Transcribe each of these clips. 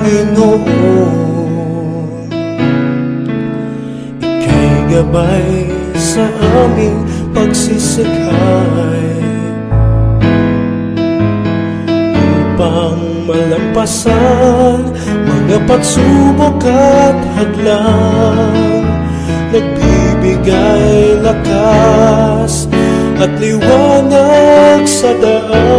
Panginoon. Ika'y gabay sa aming pagsisakay upang malampasan mga pagsubok at hadlang. Nagbibigay lakas at liwanag sa daan.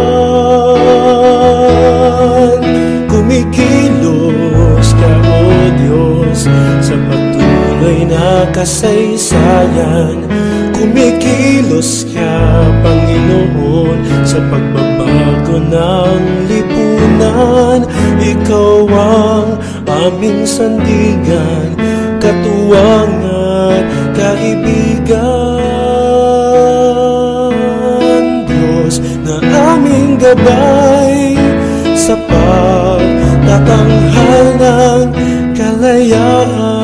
Kumikilos ka, O Diyos, sa patuloy na kasaysayan. Kumikilos ka, Panginoon, sa pagbabago ng lipunan. Ikaw ang aming sandigan, katuwang at kaibigan. Diyos na aming gabay sa pagtatanghal ng kalayaan.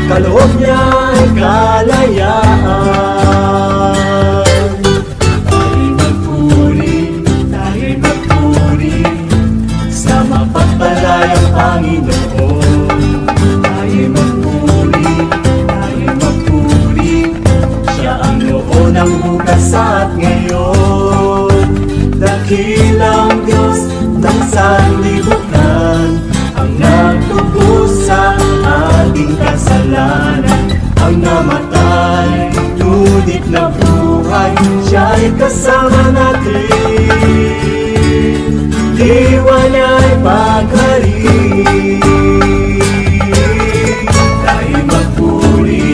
Kaloob niya'y kalayaan. Tayo'y magpuri sa mapagpalayang Panginoon. Tayo'y magpuri, siya ang noon, ang bukas at ngayon. Dakilang Diyos ng sanlibutan, ang nagtubos sa ating kasalanan, ang namatay, ngunit nabuhay, siya'y kasama natin, liwanag paghari. Tayo'y magpuri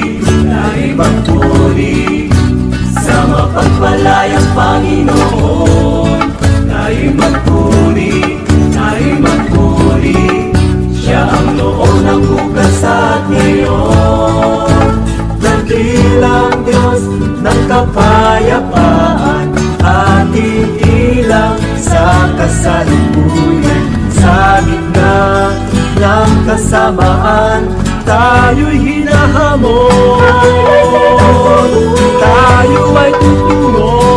sa mapagpalayang Panginoon. Tayo'y magpuri, siya ang noon, ang bukas at ngayon. Dakilang Diyos ng kapayapaan, ating ilang sa kasalukuyan. Sa gitna ng kasamaan, tayo'y hinahamon, tayo ay tutulong.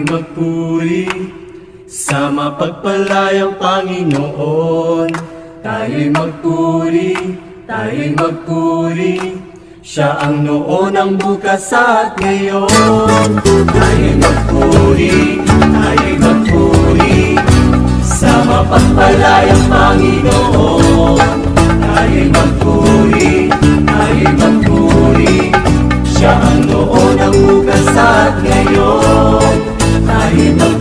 Magpuri sa mapagpalayang Panginoon. Tayo'y magpuri, siya ang noon, ang bukas at ngayon. Tayo'y magpuri sa mapagpalayang Panginoon. Tayo'y magpuri, siya ang noon, ang bukas at ngayon. Tayo'y magpuri,